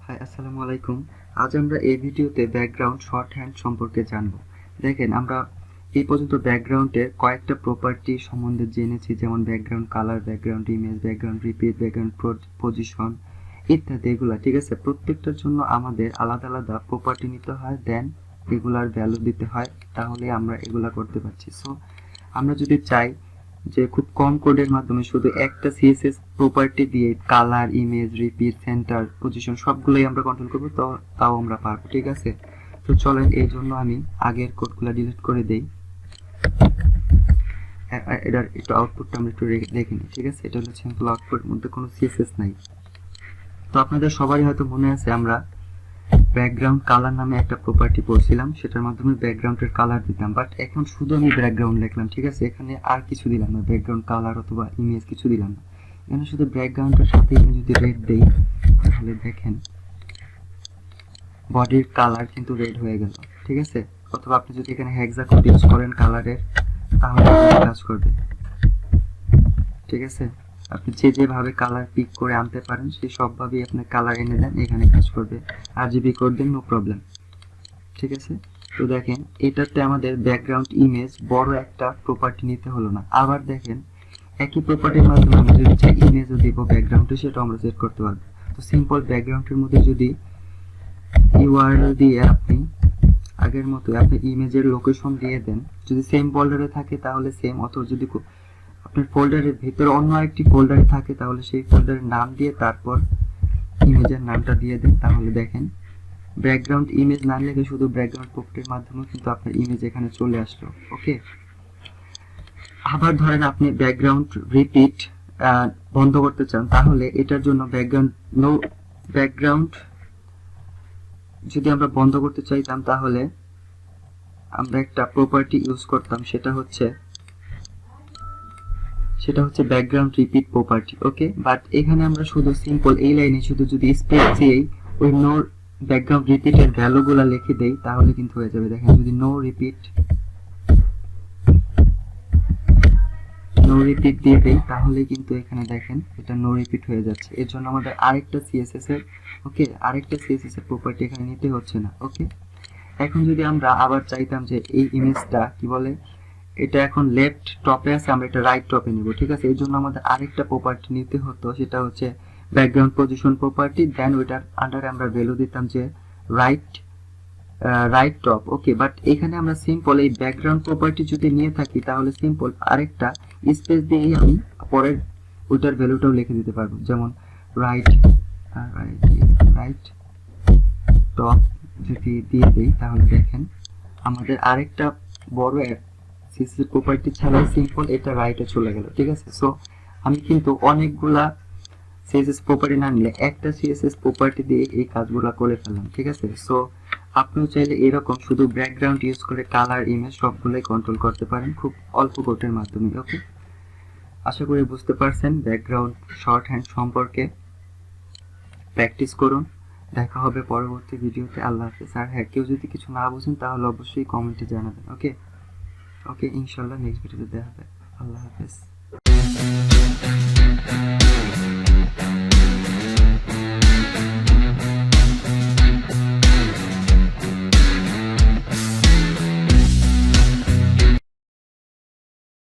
High, আসসালামু আলাইকুম। আজ আমরা এই ভিডিওতে ব্যাকগ্রাউন্ড শর্ট হ্যান্ড সম্পর্কে জানব। দেখেন, আমরা এই পর্যন্ত ব্যাকগ্রাউন্ডের কয়েকটা প্রপার্টি সম্বন্ধে জেনেছি, যেমন background colour, background image, background repeat, background position ইত্যাদি। এগুলা ঠিক আছে, প্রত্যেকটার জন্য আমাদের আলাদা আলাদা প্রপার্টি নিতে হয়, দেন এগুলার ভ্যালু দিতে হয়, তাহলে আমরা এগুলা করতে পারছি। সো আমরা যদি চাই যে খুব কম কোডের মাধ্যমে শুধু একটা সিএসএস প্রপার্টি দিয়ে colour, image, repeat, centre, position সবগুলোই আমরা কন্ট্রোল করবো, তো তাও আমরা পারবো। ঠিক আছে, তো চলেন এই জন্য আমি আগের কোডগুলো ডিলিট করে দেই। এটার একটু আউটপুটটা আমরা একটু দেখে নিই। ঠিক আছে, এটা হলো সিম্পল আউটপুট, মধ্যে কোনো সিএসএস নাই। তো আপনাদের সবারই হয়তো মনে আছে, আমরা ব্যাকগ্রাউন্ড কালার নামে একটা প্রপার্টি পড়ছিলাম, সেটার মাধ্যমে ব্যাকগ্রাউন্ডের কালার দিতাম। বাট এখন শুধু আমি ব্যাকগ্রাউন্ড লিখলাম, ঠিক আছে, এখানে আর কিছু দিলাম না, ব্যাকগ্রাউন্ড কালার অথবা ইমেজ কিছু দিলাম না। এখানে শুধু ব্যাকগ্রাউন্ডের সাথে আমি যদি রেড দেই, তাহলে দেখেন বডির কালার কিন্তু রেড হয়ে গেল। ঠিক আছে, অথবা আপনি যদি এখানে হেক্সা কোড ইউজ করেন কালারের, তাহলে কাজ করবে। ঠিক আছে, আপনি যেভাবে কালার পিক করে আনতে পারেন সেই সবভাবেই আপনি কালার এনে দেন, এখানে কাজ করবে। RGB কোড দেন, নো প্রবলেম। ঠিক আছে, তো দেখেন এটাতে আমাদের ব্যাকগ্রাউন্ড ইমেজ বড় একটা প্রপার্টি নিতে হলো না। আবার দেখেন একই প্রপার্টির মাধ্যমে আমরা যদি চাই ইমেজও দিব ব্যাকগ্রাউন্ডে, সেটা আমরা সেট করতে পারবো। তো সিম্পল ব্যাকগ্রাউন্ডের মধ্যে যদি ইউআরএল দিয়ে আপনি আগের মতো আপনি ইমেজের লোকেশন দিয়ে দেন, যদি সেম ফোল্ডারে থাকে তাহলে সেম, অথবা যদি আপনার ফোল্ডারের ভিতরে অন্য একটি ফোল্ডারে থাকে তাহলে সেই ফোল্ডারের নাম দিয়ে তারপর ইমেজের নামটা দিয়ে দেন, তাহলে দেখেন ব্যাকগ্রাউন্ড ইমেজ না লিখে শুধু ব্যাকগ্রাউন্ড প্রপার্টির মাধ্যমে কিন্তু আপনার ইমেজ এখানে চলে আসলো। ওকে, আবার ধরেন আপনি ব্যাকগ্রাউন্ড রিপিট বন্ধ করতে চান, তাহলে এটার জন্য ব্যাকগ্রাউন্ড যদি আমরা বন্ধ করতে চাইতাম, তাহলে আমরা একটা প্রপার্টি ইউজ করতাম, সেটা হচ্ছে background repeat property. Okay, but এখানে আমরা শুধু সিম্পল এই লাইনে শুধু যদি স্পেস দিয়েই ওই নো ব্যাকগ্রাউন্ড রিপিটের ভ্যালুগুলো লিখে দেই, তাহলে কিন্তু হয়ে যাবে। দেখেন, যদি নো রিপিট দিয়ে দেই, তাহলে কিন্তু এখানে দেখেন এটা নো রিপিট হয়ে যাচ্ছে। এর জন্য আমাদের আরেকটা সিএসএস এর প্রপার্টি এখানে নিতে হচ্ছে না। ওকে, এখন যদি আমরা আবার চাইতাম যে এই ইমেজটা কি বলে, এটা এখন লেফট টপে আছে, আমরা এটা রাইট টপে নিব। ঠিক আছে, এর জন্য আমাদের আরেকটা প্রপার্টি নিতে হতো, সেটা হচ্ছে ব্যাকগ্রাউন্ড পজিশন প্রপার্টি। দেন ওইটার আন্ডারে আমরা ভ্যালু দিতাম যে রাইট টপ। ওকে, বাট এখানে আমরা সিম্পল এই ব্যাকগ্রাউন্ড প্রপার্টি যদি নিয়ে থাকি, তাহলে সিম্পল আরেকটা স্পেস দিয়ে আমি পরের ওইটার ভ্যালুটাও লিখে দিতে পারবো, যেমন রাইট টপ যদি দিয়ে দিই, তাহলে দেখেন আমাদের আরেকটা বড় সিএসএস প্রপার্টি ছাড়াই সিম্পল এটা রাইটে চলে গেল। ঠিক আছে, সো আমি কিন্তু অনেকগুলা সিএসএস প্রপার্টি না নিলে একটা সিএসএস প্রপার্টি দিয়ে এই কাজগুলো করে ফেললাম। ঠিক আছে, সো আপনিও চাইলে এরকম শুধু ব্যাকগ্রাউন্ড ইউজ করে কালার, ইমেজ সবগুলোই কন্ট্রোল করতে পারেন খুব অল্প কোডের মাধ্যমে। ওকে, আশা করি বুঝতে পারছেন ব্যাকগ্রাউন্ড শর্ট হ্যান্ড সম্পর্কে। প্র্যাকটিস করুন, দেখা হবে পরবর্তী ভিডিওতে। আল্লাহ হাফেজ। আর হ্যাঁ, কেউ যদি কিছু না বুঝেন তাহলে অবশ্যই কমেন্টে জানাবেন। ওকে, ইনশাল্লাহ নেক্সট ভিডিওতে দেখা হবে। আল্লাহ হাফেজ।